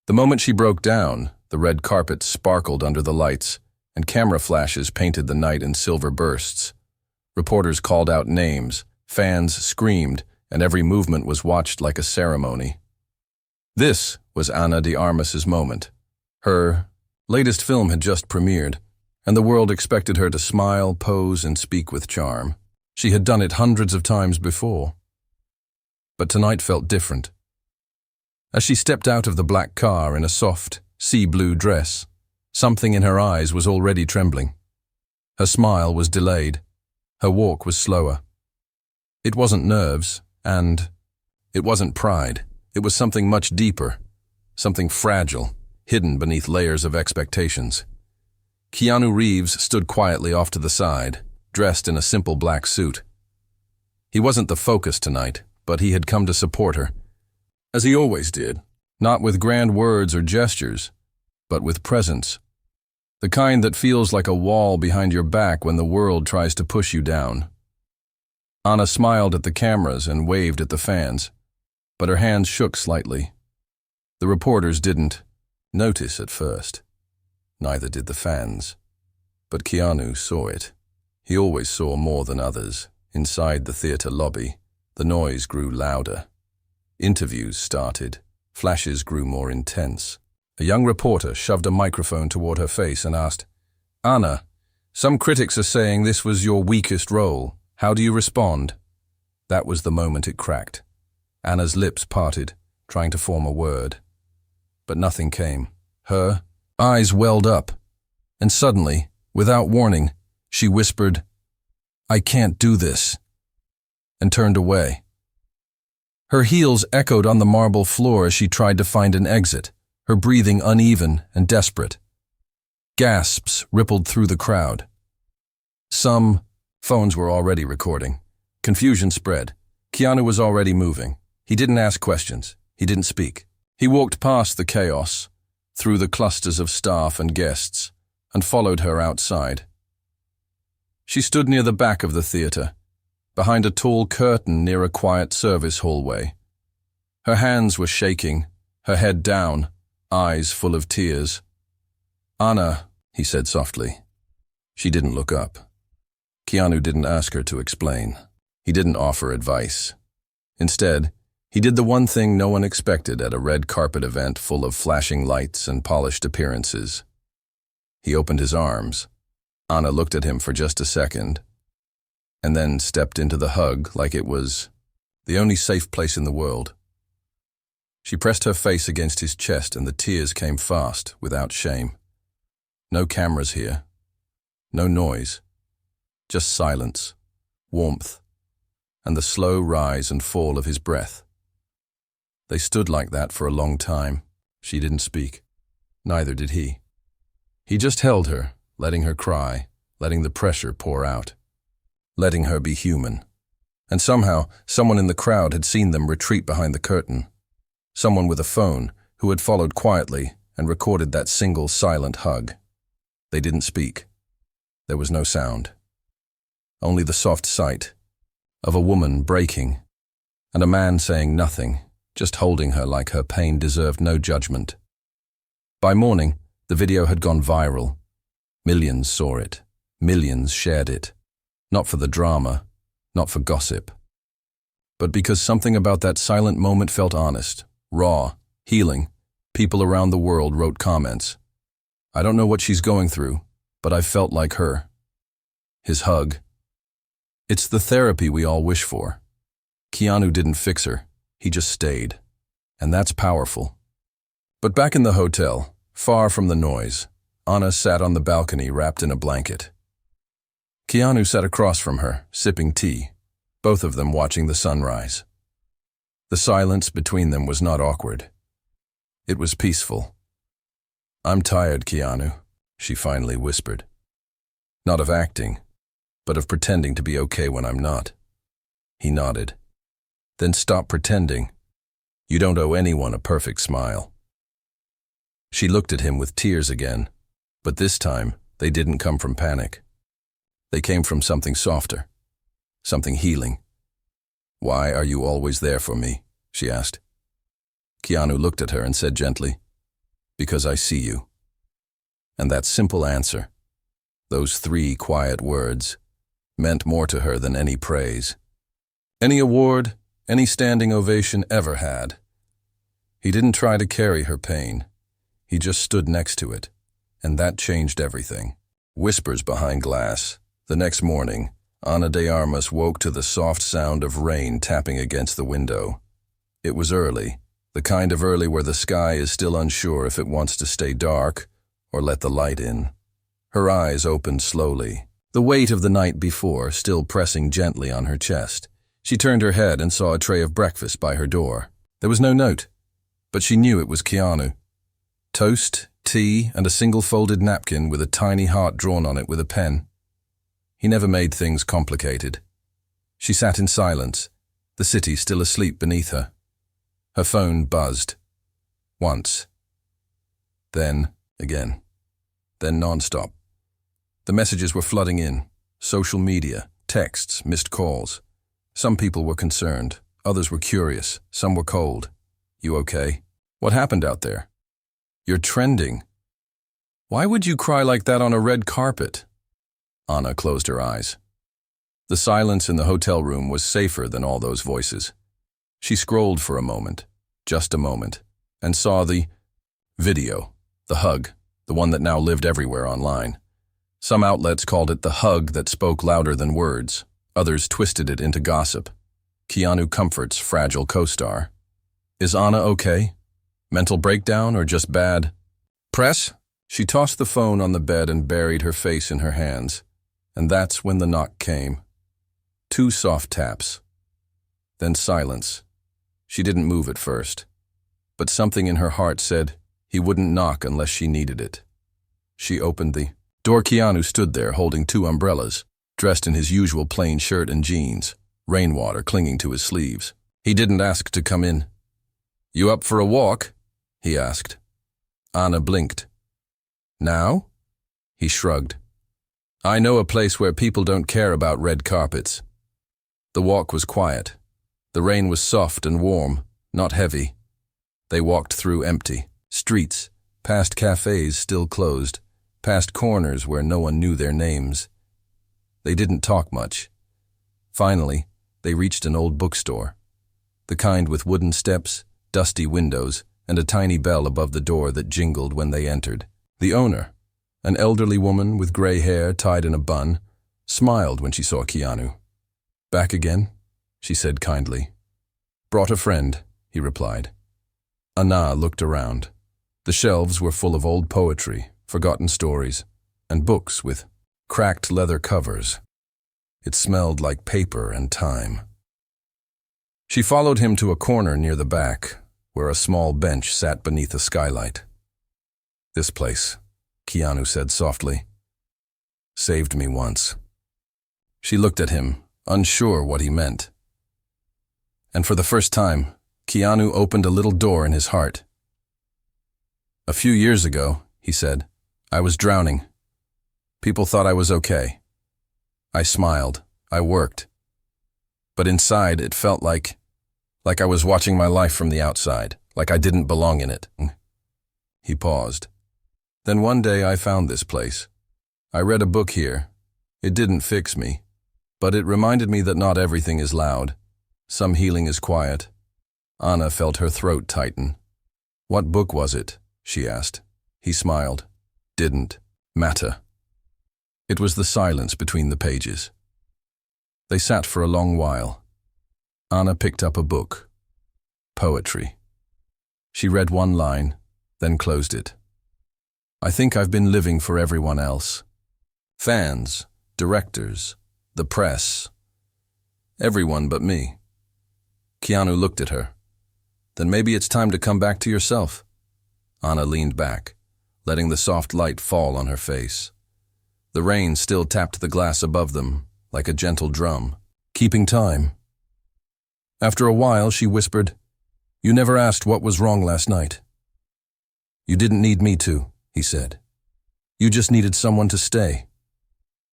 The moment she broke down, the red carpet sparkled under the lights, and camera flashes painted the night in silver bursts. Reporters called out names, fans screamed, and every movement was watched like a ceremony. This was Ana de Armas's moment. Her latest film had just premiered, and the world expected her to smile, pose, and speak with charm. She had done it hundreds of times before. But tonight felt different. As she stepped out of the black car in a soft, sea-blue dress, something in her eyes was already trembling. Her smile was delayed. Her walk was slower. It wasn't nerves, and it wasn't pride. It was something much deeper, something fragile, hidden beneath layers of expectations. Keanu Reeves stood quietly off to the side, dressed in a simple black suit. He wasn't the focus tonight, but he had come to support her, as he always did, not with grand words or gestures, but with presence. The kind that feels like a wall behind your back when the world tries to push you down. Ana smiled at the cameras and waved at the fans, but her hands shook slightly. The reporters didn't notice at first. Neither did the fans. But Keanu saw it. He always saw more than others. Inside the theater lobby, the noise grew louder. Interviews started. Flashes grew more intense. A young reporter shoved a microphone toward her face and asked, "Ana, some critics are saying this was your weakest role. How do you respond?" That was the moment it cracked. Ana's lips parted, trying to form a word. But nothing came. Her eyes welled up, and suddenly, without warning, she whispered, "I can't do this," and turned away. Her heels echoed on the marble floor as she tried to find an exit, her breathing uneven and desperate. Gasps rippled through the crowd. Some phones were already recording. Confusion spread. Keanu was already moving. He didn't ask questions. He didn't speak. He walked past the chaos, through the clusters of staff and guests, and followed her outside. She stood near the back of the theater, behind a tall curtain near a quiet service hallway. Her hands were shaking, her head down, eyes full of tears. "Ana," he said softly. She didn't look up. Keanu didn't ask her to explain. He didn't offer advice. Instead, he did the one thing no one expected at a red carpet event full of flashing lights and polished appearances. He opened his arms. Ana looked at him for just a second, and then stepped into the hug like it was the only safe place in the world. She pressed her face against his chest and the tears came fast, without shame. No cameras here. No noise. Just silence, warmth, and the slow rise and fall of his breath. They stood like that for a long time. She didn't speak. Neither did he. He just held her, letting her cry, letting the pressure pour out, letting her be human. And somehow, someone in the crowd had seen them retreat behind the curtain. Someone with a phone who had followed quietly and recorded that single silent hug. They didn't speak. There was no sound. Only the soft sight of a woman breaking, and a man saying nothing, just holding her like her pain deserved no judgment. By morning, the video had gone viral. Millions saw it. Millions shared it. Not for the drama, not for gossip, but because something about that silent moment felt honest, raw, healing. People around the world wrote comments. "I don't know what she's going through, but I felt like her." His hug. It's the therapy we all wish for. Keanu didn't fix her. He just stayed. And that's powerful. But back in the hotel, far from the noise, Ana sat on the balcony wrapped in a blanket. Keanu sat across from her, sipping tea, both of them watching the sunrise. The silence between them was not awkward. It was peaceful. "I'm tired, Keanu," she finally whispered. "Not of acting, but of pretending to be okay when I'm not." He nodded. "Then stop pretending. You don't owe anyone a perfect smile." She looked at him with tears again, but this time they didn't come from panic. They came from something softer, something healing. "Why are you always there for me?" she asked. Keanu looked at her and said gently, Because I see you. And that simple answer, those 3 quiet words, meant more to her than any praise, any award, any standing ovation ever had. He didn't try to carry her pain. He just stood next to it, and that changed everything. Whispers behind glass. The next morning, Ana de Armas woke to the soft sound of rain tapping against the window. It was early, the kind of early where the sky is still unsure if it wants to stay dark or let the light in. Her eyes opened slowly, the weight of the night before still pressing gently on her chest. She turned her head and saw a tray of breakfast by her door. There was no note, but she knew it was Keanu. Toast, tea, and a single folded napkin with a tiny heart drawn on it with a pen. He never made things complicated. She sat in silence, the city still asleep beneath her. Her phone buzzed. Once. Then again. Then nonstop. The messages were flooding in. Social media, texts, missed calls. Some people were concerned. Others were curious. Some were cold. You okay? What happened out there? You're trending. Why would you cry like that on a red carpet? Ana closed her eyes. The silence in the hotel room was safer than all those voices. She scrolled for a moment, just a moment, and saw the video, the hug, the one that now lived everywhere online. Some outlets called it the hug that spoke louder than words. Others twisted it into gossip. Keanu comforts fragile co-star. Is Ana okay? Mental breakdown or just bad? Press? She tossed the phone on the bed and buried her face in her hands. And that's when the knock came. 2 soft taps. Then silence. She didn't move at first. But something in her heart said he wouldn't knock unless she needed it. She opened the door. Keanu stood there holding 2 umbrellas, dressed in his usual plain shirt and jeans, rainwater clinging to his sleeves. He didn't ask to come in. You up for a walk? He asked. Ana blinked. Now? He shrugged. I know a place where people don't care about red carpets. The walk was quiet. The rain was soft and warm, not heavy. They walked through empty streets, past cafes still closed, past corners where no one knew their names. They didn't talk much. Finally, they reached an old bookstore, the kind with wooden steps, dusty windows, and a tiny bell above the door that jingled when they entered. The owner, an elderly woman with gray hair tied in a bun, smiled when she saw Keanu. Back again? She said kindly. Brought a friend, he replied. Ana looked around. The shelves were full of old poetry, forgotten stories, and books with cracked leather covers. It smelled like paper and time. She followed him to a corner near the back, where a small bench sat beneath a skylight. This place, Keanu said softly, saved me once. She looked at him, unsure what he meant. And for the first time, Keanu opened a little door in his heart. A few years ago, he said, I was drowning. People thought I was okay. I smiled. I worked. But inside, it felt like I was watching my life from the outside, like I didn't belong in it. He paused. Then one day I found this place. I read a book here. It didn't fix me, but it reminded me that not everything is loud. Some healing is quiet. Ana felt her throat tighten. What book was it? She asked. He smiled. Didn't matter. It was the silence between the pages. They sat for a long while. Ana picked up a book. Poetry. She read one line, then closed it. I think I've been living for everyone else. Fans, directors, the press. Everyone but me. Keanu looked at her. Then maybe it's time to come back to yourself. Ana leaned back, letting the soft light fall on her face. The rain still tapped the glass above them, like a gentle drum, keeping time. After a while, she whispered, You never asked what was wrong last night. You didn't need me to, he said. You just needed someone to stay.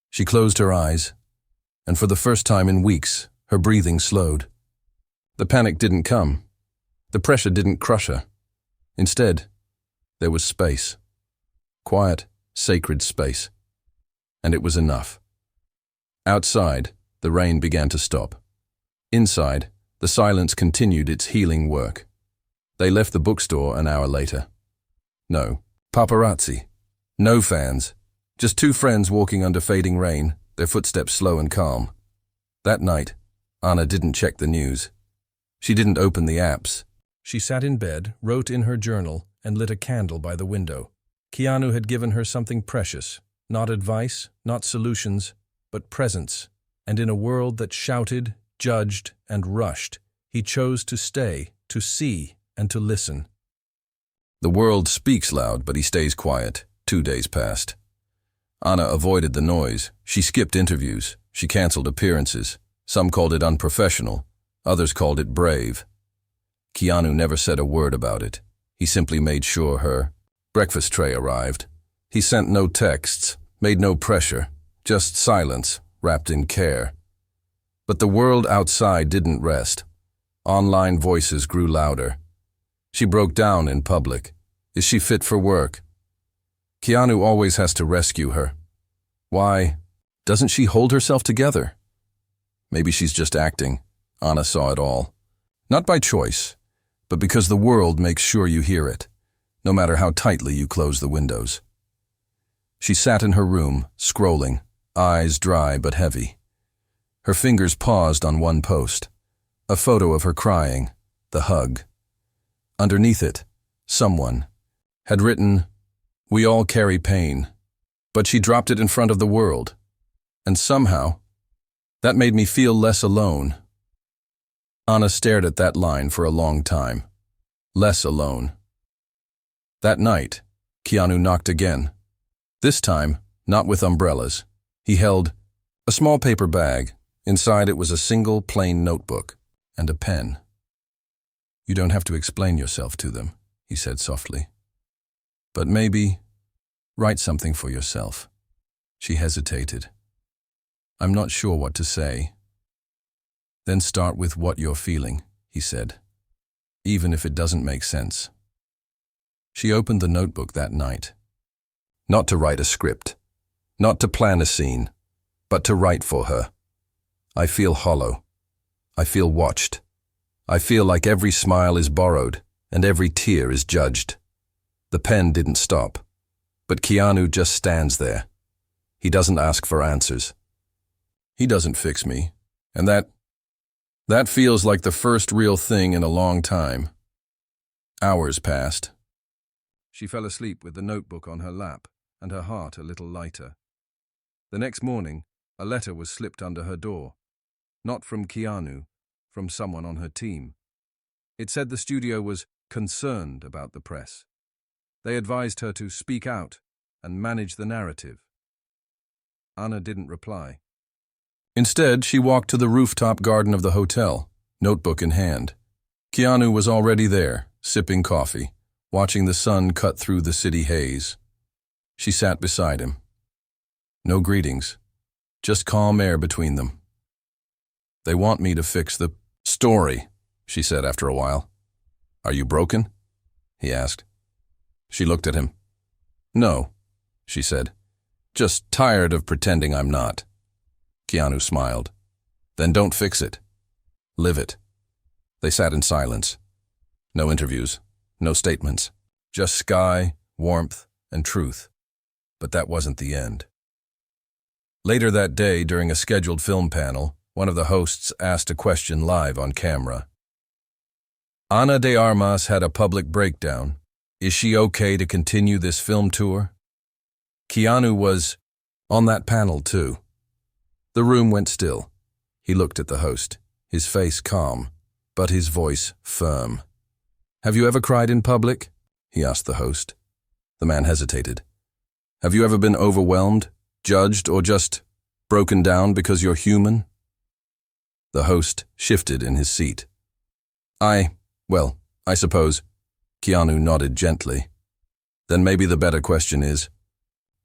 She closed her eyes, and for the first time in weeks, her breathing slowed. The panic didn't come. The pressure didn't crush her. Instead, There was space. Quiet, sacred space. And it was enough. Outside, the rain began to stop. Inside, the silence continued its healing work. They left the bookstore an hour later. No paparazzi. No fans. Just two friends walking under fading rain, their footsteps slow and calm. That night, Anna didn't check the news. She didn't open the apps. She sat in bed, wrote in her journal, and lit a candle by the window. Keanu had given her something precious. Not advice, not solutions, but presence. And in a world that shouted, judged, and rushed, he chose to stay, to see, and to listen. The world speaks loud, but he stays quiet. 2 days passed. Anna avoided the noise. She skipped interviews. She canceled appearances. Some called it unprofessional. Others called it brave. Keanu never said a word about it. He simply made sure her breakfast tray arrived. He sent no texts, made no pressure, just silence, wrapped in care. But the world outside didn't rest. Online voices grew louder. She broke down in public. Is she fit for work? Keanu always has to rescue her. Why doesn't she hold herself together? Maybe she's just acting. Anna saw it all. Not by choice, but because the world makes sure you hear it, no matter how tightly you close the windows. She sat in her room, scrolling, eyes dry but heavy. Her fingers paused on one post. A photo of her crying, the hug. Underneath it, someone had written, "We all carry pain," but she dropped it in front of the world. And somehow, that made me feel less alone. Anna stared at that line for a long time. Less alone. That night, Keanu knocked again. This time, not with umbrellas. He held a small paper bag. Inside it was a single plain notebook and a pen. "You don't have to explain yourself to them," he said softly. "But maybe write something for yourself." She hesitated. "I'm not sure what to say." "Then start with what you're feeling," he said, "even if it doesn't make sense." She opened the notebook that night. Not to write a script, not to plan a scene, but to write for her. "I feel hollow. I feel watched. I feel like every smile is borrowed and every tear is judged." The pen didn't stop, but Keanu just stands there. He doesn't ask for answers. He doesn't fix me, and that feels like the first real thing in a long time. Hours passed. She fell asleep with the notebook on her lap and her heart a little lighter. The next morning, a letter was slipped under her door. Not from Keanu, from someone on her team. It said the studio was concerned about the press. They advised her to speak out and manage the narrative. Anna didn't reply. Instead, she walked to the rooftop garden of the hotel, notebook in hand. Keanu was already there, sipping coffee, watching the sun cut through the city haze. She sat beside him. No greetings, just calm air between them. "They want me to fix the story," she said after a while. "Are you broken?" he asked. She looked at him. "No," she said. "Just tired of pretending I'm not." Keanu smiled. "Then don't fix it. Live it." They sat in silence. No interviews, no statements. Just sky, warmth, and truth. But that wasn't the end. Later that day, during a scheduled film panel, one of the hosts asked a question live on camera. "Ana de Armas had a public breakdown. Is she okay to continue this film tour?" Keanu was on that panel too. The room went still. He looked at the host, his face calm, but his voice firm. "Have you ever cried in public?" he asked the host. The man hesitated. "Have you ever been overwhelmed, judged, or just broken down because you're human?" The host shifted in his seat. I suppose." Keanu nodded gently. "Then maybe the better question is,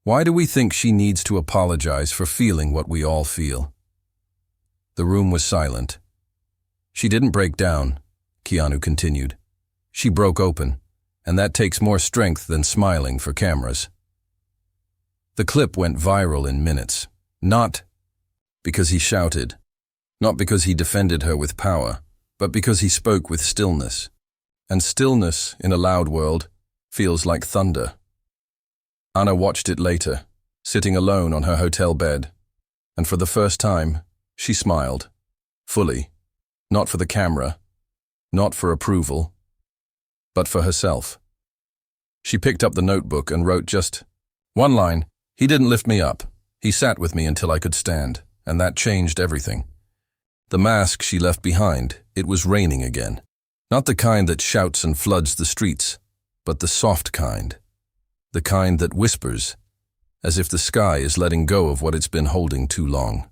why do we think she needs to apologize for feeling what we all feel?" The room was silent. "She didn't break down," Keanu continued. "She broke open, and that takes more strength than smiling for cameras. The clip went viral in minutes, not because he shouted, not because he defended her with power, but because he spoke with stillness. And stillness, in a loud world, feels like thunder. Anna watched it later, sitting alone on her hotel bed, and for the first time, she smiled, fully, not for the camera, not for approval, but for herself. She picked up the notebook and wrote just one line. He didn't lift me up. He sat with me until I could stand, and that changed everything. The mask she left behind, it was raining again. Not the kind that shouts and floods the streets, but the soft kind. The kind that whispers, as if the sky is letting go of what it's been holding too long.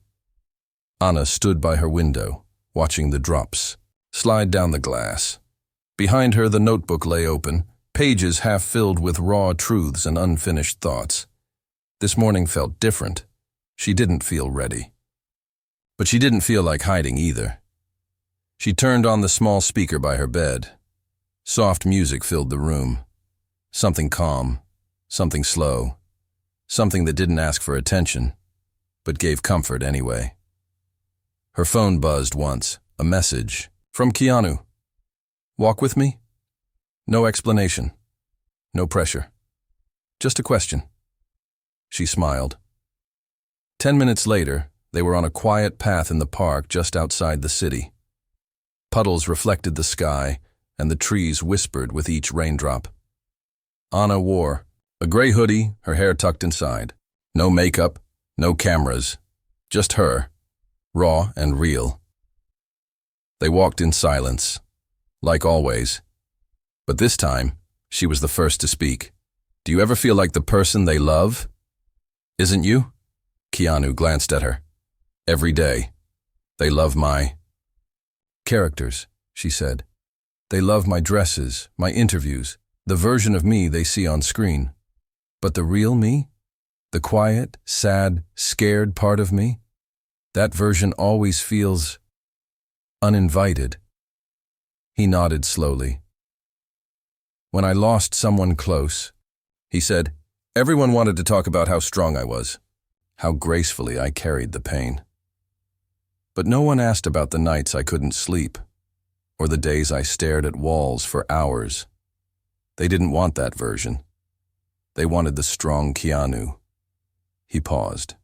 Anna stood by her window, watching the drops slide down the glass. Behind her, the notebook lay open, pages half filled with raw truths and unfinished thoughts. This morning felt different. She didn't feel ready. But she didn't feel like hiding either. She turned on the small speaker by her bed. Soft music filled the room. Something calm, something slow, something that didn't ask for attention, but gave comfort anyway. Her phone buzzed once, a message from Keanu. Walk with me? No explanation. No pressure. Just a question. She smiled. 10 minutes later, they were on a quiet path in the park just outside the city. Puddles reflected the sky, and the trees whispered with each raindrop. Anna wore a gray hoodie, her hair tucked inside. No makeup, no cameras, just her, raw and real. They walked in silence, like always. But this time, she was the first to speak. Do you ever feel like the person they love isn't you? Keanu glanced at her. Every day. They love my characters, she said. They love my dresses, my interviews, the version of me they see on screen. But the real me? The quiet, sad, scared part of me? That version always feels uninvited. He nodded slowly. When I lost someone close, he said, everyone wanted to talk about how strong I was, how gracefully I carried the pain. But no one asked about the nights I couldn't sleep, or the days I stared at walls for hours. They didn't want that version. They wanted the strong Keanu. He paused.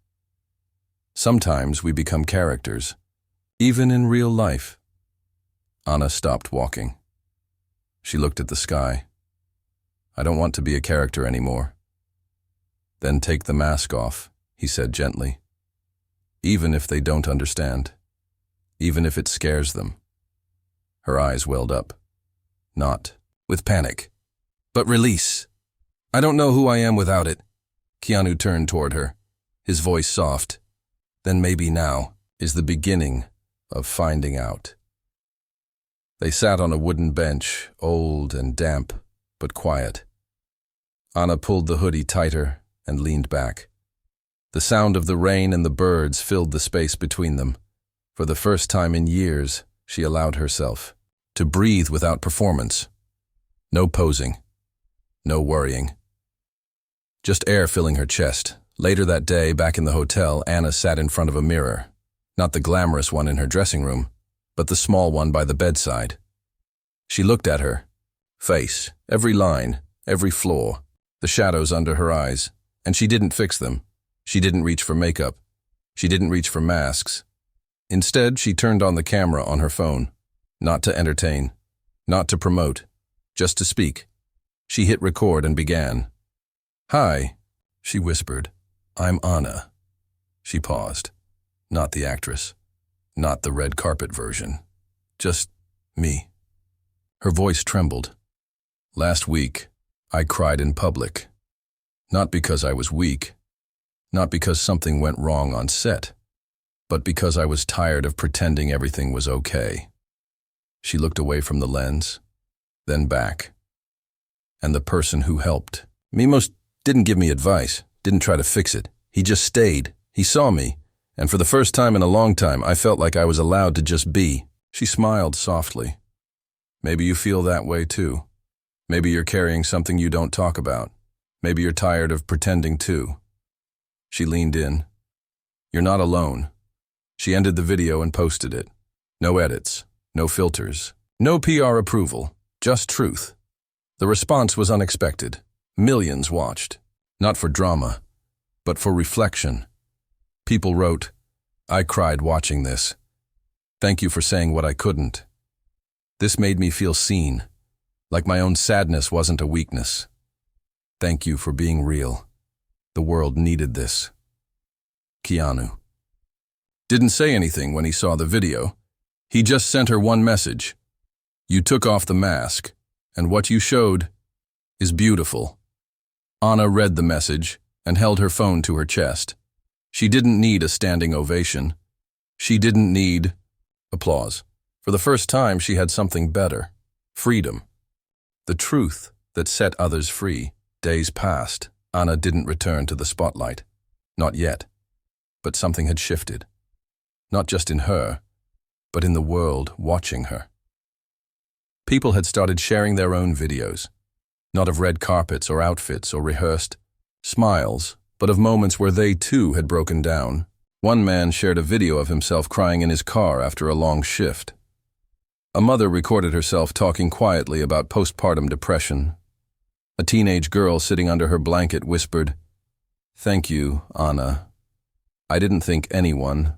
Sometimes we become characters, even in real life. Anna stopped walking. She looked at the sky. I don't want to be a character anymore. Then take the mask off, he said gently. Even if they don't understand. Even if it scares them. Her eyes welled up. Not with panic, but release. I don't know who I am without it. Keanu turned toward her, his voice soft. Then maybe now is the beginning of finding out. They sat on a wooden bench, old and damp, but quiet. Anna pulled the hoodie tighter and leaned back. The sound of the rain and the birds filled the space between them. For the first time in years, she allowed herself to breathe without performance. No posing. No worrying. Just air filling her chest. Later that day, back in the hotel, Anna sat in front of a mirror. Not the glamorous one in her dressing room, but the small one by the bedside. She looked at her face, every line, every flaw, the shadows under her eyes, and she didn't fix them. She didn't reach for makeup. She didn't reach for masks. Instead, she turned on the camera on her phone, not to entertain, not to promote, just to speak. She hit record and began. Hi, she whispered. I'm Anna. She paused. Not the actress. Not the red carpet version. Just me. Her voice trembled. Last week, I cried in public. Not because I was weak. Not because something went wrong on set. But because I was tired of pretending everything was okay. She looked away from the lens, then back. And the person who helped. Mimos didn't give me advice, didn't try to fix it. He just stayed. He saw me. And for the first time in a long time, I felt like I was allowed to just be. She smiled softly. Maybe you feel that way too. Maybe you're carrying something you don't talk about. Maybe you're tired of pretending too. She leaned in. You're not alone. She ended the video and posted it. No edits, no filters, no PR approval, just truth. The response was unexpected. Millions watched. Not for drama, but for reflection. People wrote, I cried watching this. Thank you for saying what I couldn't. This made me feel seen, like my own sadness wasn't a weakness. Thank you for being real. The world needed this. Keanu. Didn't say anything when he saw the video. He just sent her one message. You took off the mask, and what you showed is beautiful. Anna read the message and held her phone to her chest. She didn't need a standing ovation. She didn't need applause. For the first time, she had something better. Freedom. The truth that set others free. Days passed. Anna didn't return to the spotlight. Not yet. But something had shifted. Not just in her, but in the world watching her. People had started sharing their own videos. Not of red carpets or outfits or rehearsed smiles, but of moments where they too had broken down. One man shared a video of himself crying in his car after a long shift. A mother recorded herself talking quietly about postpartum depression. A teenage girl sitting under her blanket whispered, Thank you, Anna. I didn't think anyone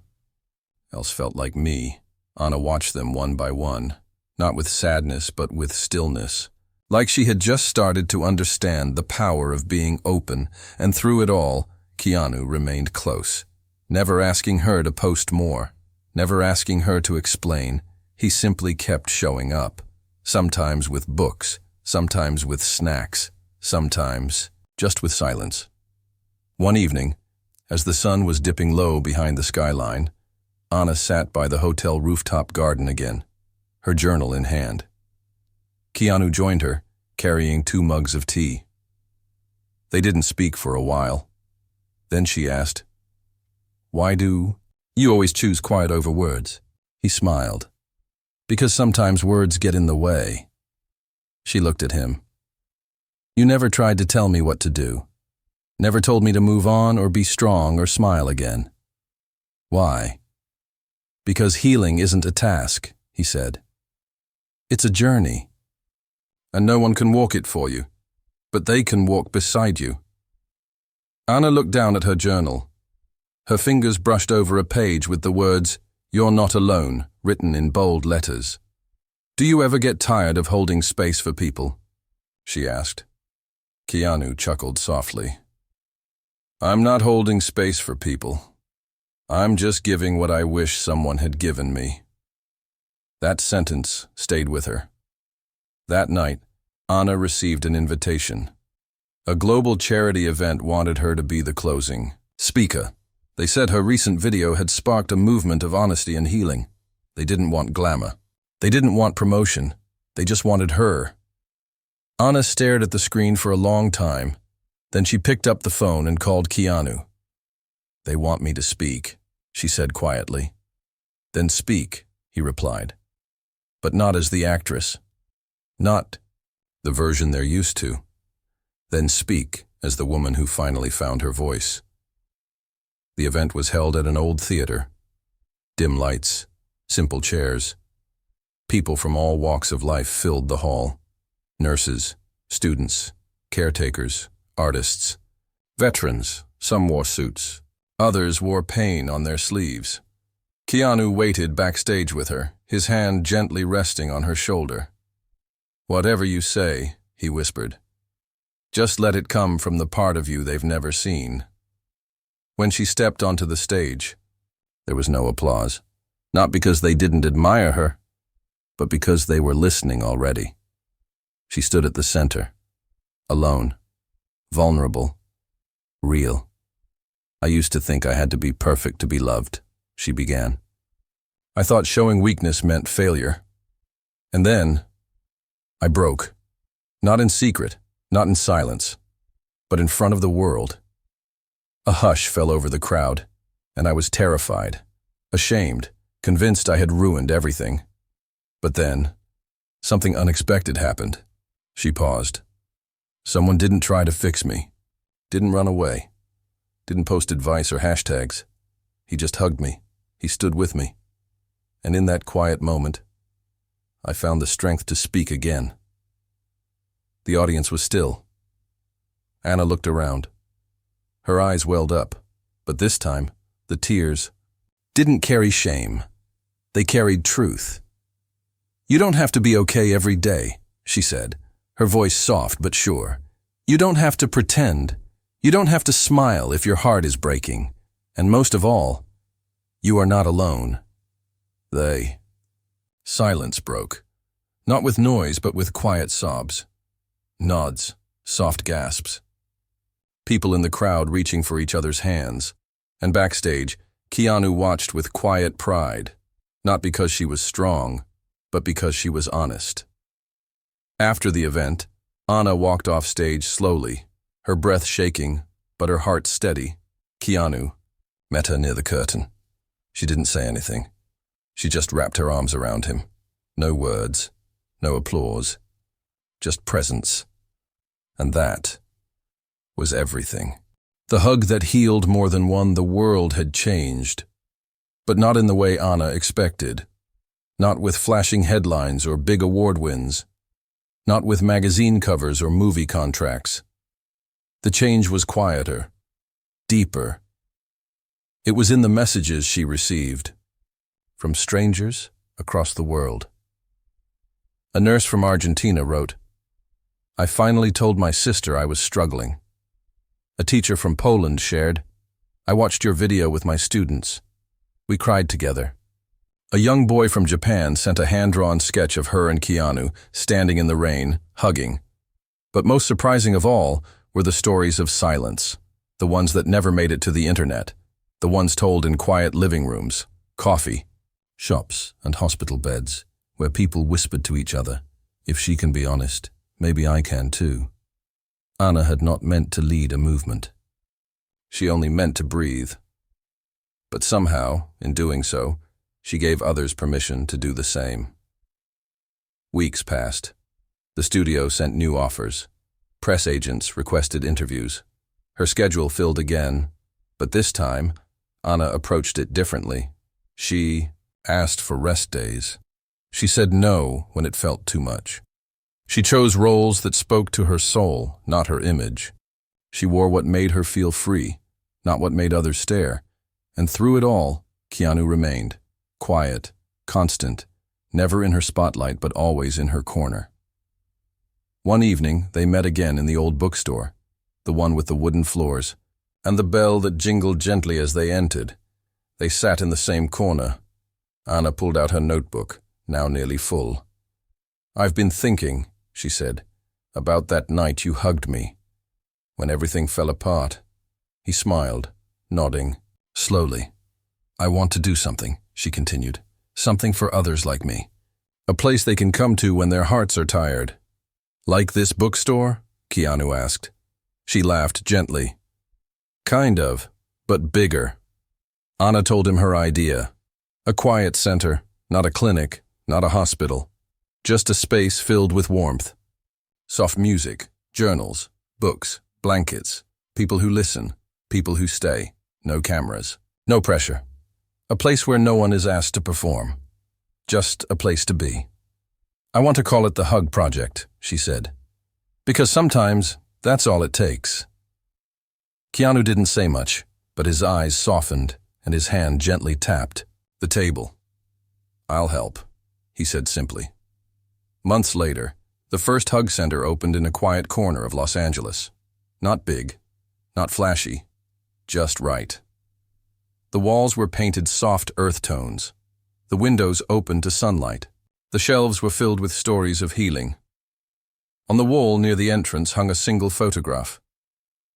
else felt like me. Anna watched them one by one, not with sadness but with stillness. Like she had just started to understand the power of being open, and through it all, Keanu remained close. Never asking her to post more, never asking her to explain, he simply kept showing up. Sometimes with books, sometimes with snacks, sometimes just with silence. One evening, as the sun was dipping low behind the skyline, Anna sat by the hotel rooftop garden again, her journal in hand. Keanu joined her, carrying 2 mugs of tea. They didn't speak for a while. Then she asked, Why do you always choose quiet over words? He smiled. Because sometimes words get in the way. She looked at him. You never tried to tell me what to do. Never told me to move on or be strong or smile again. Why? Because healing isn't a task, he said. It's a journey. And no one can walk it for you, but they can walk beside you. Anna looked down at her journal. Her fingers brushed over a page with the words, You're not alone, written in bold letters. Do you ever get tired of holding space for people? She asked. Keanu chuckled softly. I'm not holding space for people. I'm just giving what I wish someone had given me. That sentence stayed with her. That night, Anna received an invitation. A global charity event wanted her to be the closing speaker. They said her recent video had sparked a movement of honesty and healing. They didn't want glamour. They didn't want promotion. They just wanted her. Anna stared at the screen for a long time. Then she picked up the phone and called Keanu. They want me to speak, she said quietly. Then speak, he replied. But not as the actress. Not the version they're used to. Then speak as the woman who finally found her voice. The event was held at an old theater. Dim lights, simple chairs. People from all walks of life filled the hall. Nurses, students, caretakers, artists, veterans. Some wore suits. Others wore pain on their sleeves. Keanu waited backstage with her, his hand gently resting on her shoulder. Whatever you say, he whispered. Just let it come from the part of you they've never seen. When she stepped onto the stage, there was no applause. Not because they didn't admire her, but because they were listening already. She stood at the center, alone, vulnerable, real. I used to think I had to be perfect to be loved, she began. I thought showing weakness meant failure. And then I broke. Not in secret, not in silence, but in front of the world. A hush fell over the crowd, and I was terrified, ashamed, convinced I had ruined everything. But then, something unexpected happened. She paused. Someone didn't try to fix me, didn't run away, didn't post advice or hashtags. He just hugged me. He stood with me. And in that quiet moment, I found the strength to speak again. The audience was still. Anna looked around. Her eyes welled up, but this time, the tears didn't carry shame. They carried truth. "You don't have to be okay every day," she said, her voice soft but sure. "You don't have to pretend. You don't have to smile if your heart is breaking. And most of all, you are not alone." Silence broke, not with noise but with quiet sobs, nods, soft gasps. People in the crowd reaching for each other's hands, and backstage, Keanu watched with quiet pride, not because she was strong, but because she was honest. After the event, Anna walked off stage slowly, her breath shaking, but her heart steady. Keanu met her near the curtain. She didn't say anything. She just wrapped her arms around him. No words, no applause, just presence. And that was everything. The hug that healed more than one. The world had changed, but not in the way Anna expected. Not with flashing headlines or big award wins. Not with magazine covers or movie contracts. The change was quieter, deeper. It was in the messages she received, from strangers across the world. A nurse from Argentina wrote, "I finally told my sister I was struggling." A teacher from Poland shared, "I watched your video with my students. We cried together." A young boy from Japan sent a hand-drawn sketch of her and Keanu standing in the rain, hugging. But most surprising of all were the stories of silence, the ones that never made it to the internet, the ones told in quiet living rooms, coffee, shops, and hospital beds, where people whispered to each other, "If she can be honest, maybe I can too." Anna had not meant to lead a movement. She only meant to breathe. But somehow, in doing so, she gave others permission to do the same. Weeks passed. The studio sent new offers. Press agents requested interviews. Her schedule filled again, but this time, Anna approached it differently. She asked for rest days. She said no when it felt too much. She chose roles that spoke to her soul, not her image. She wore what made her feel free, not what made others stare. And through it all, Keanu remained, quiet, constant, never in her spotlight but always in her corner. One evening, they met again in the old bookstore, the one with the wooden floors, and the bell that jingled gently as they entered. They sat in the same corner. Anna pulled out her notebook, now nearly full. "I've been thinking," she said, "about that night you hugged me, when everything fell apart." He smiled, nodding, slowly. "I want to do something," she continued, "something for others like me. A place they can come to when their hearts are tired." "Like this bookstore?" Keanu asked. She laughed gently. "Kind of, but bigger." Anna told him her idea. A quiet center, not a clinic, not a hospital. Just a space filled with warmth. Soft music, journals, books, blankets, people who listen, people who stay. No cameras, no pressure. A place where no one is asked to perform. Just a place to be. "I want to call it the Hug Project," she said. "Because sometimes that's all it takes." Keanu didn't say much, but his eyes softened and his hand gently tapped the table. "I'll help," he said simply. Months later, the first hug center opened in a quiet corner of Los Angeles. Not big, not flashy, just right. The walls were painted soft earth tones. The windows opened to sunlight. The shelves were filled with stories of healing. On the wall near the entrance hung a single photograph.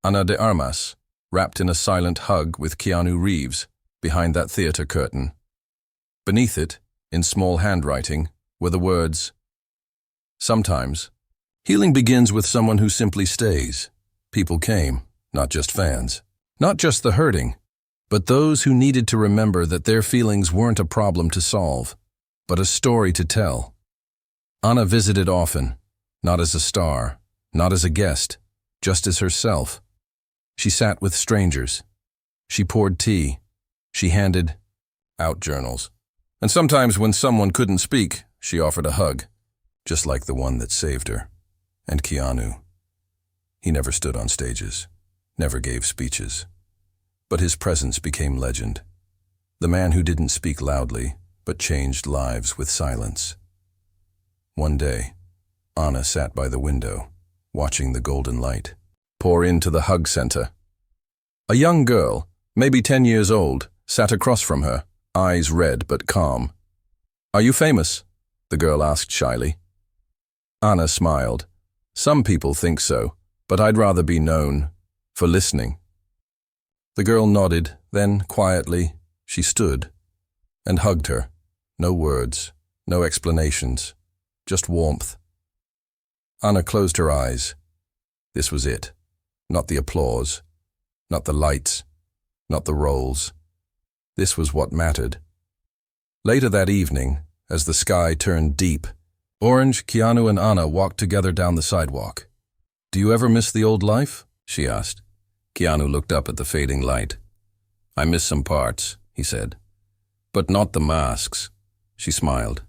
Ana de Armas, wrapped in a silent hug with Keanu Reeves, behind that theater curtain. Beneath it, in small handwriting, were the words, "Sometimes, healing begins with someone who simply stays." People came, not just fans, not just the hurting, but those who needed to remember that their feelings weren't a problem to solve, but a story to tell. Anna visited often, Not as a star, not as a guest, just as herself. She sat with strangers. She poured tea. She handed out journals. And sometimes when someone couldn't speak, she offered a hug, just like the one that saved her. And Keanu. He never stood on stages, never gave speeches. But his presence became legend. The man who didn't speak loudly, but changed lives with silence. One day, Anna sat by the window, watching the golden light pour into the hug center. A young girl, maybe 10 years old, sat across from her, eyes red but calm. "Are you famous?" the girl asked shyly. Anna smiled. "Some people think so, but I'd rather be known for listening." The girl nodded, then, quietly, she stood and hugged her. No words, no explanations, just warmth. Anna closed her eyes. This was it. Not the applause, not the lights, not the roles. This was what mattered. Later that evening, as the sky turned deep, Orange, Keanu, and Anna walked together down the sidewalk. "Do you ever miss the old life?" she asked. Keanu looked up at the fading light. "I miss some parts," he said. "But not the masks." She smiled.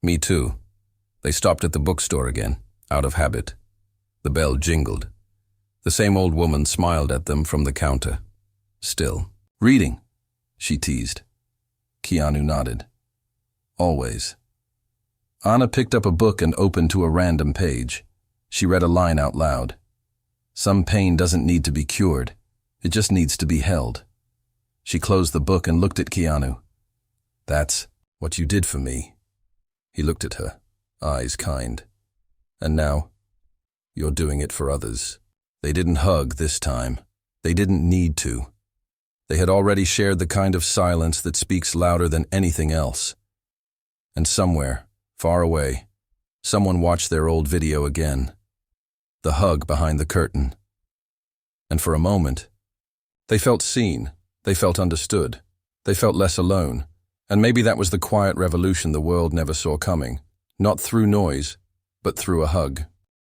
"Me too." They stopped at the bookstore again, out of habit. The bell jingled. The same old woman smiled at them from the counter. Still. "Reading," she teased. Keanu nodded. "Always." Anna picked up a book and opened to a random page. She read a line out loud. "Some pain doesn't need to be cured. It just needs to be held." She closed the book and looked at Keanu. "That's what you did for me." He looked at her, eyes kind. "And now, you're doing it for others." They didn't hug this time. They didn't need to. They had already shared the kind of silence that speaks louder than anything else. And somewhere, far away, someone watched their old video again. The hug behind the curtain. And for a moment, they felt seen, they felt understood, they felt less alone. And maybe that was the quiet revolution the world never saw coming, not through noise, but through a hug.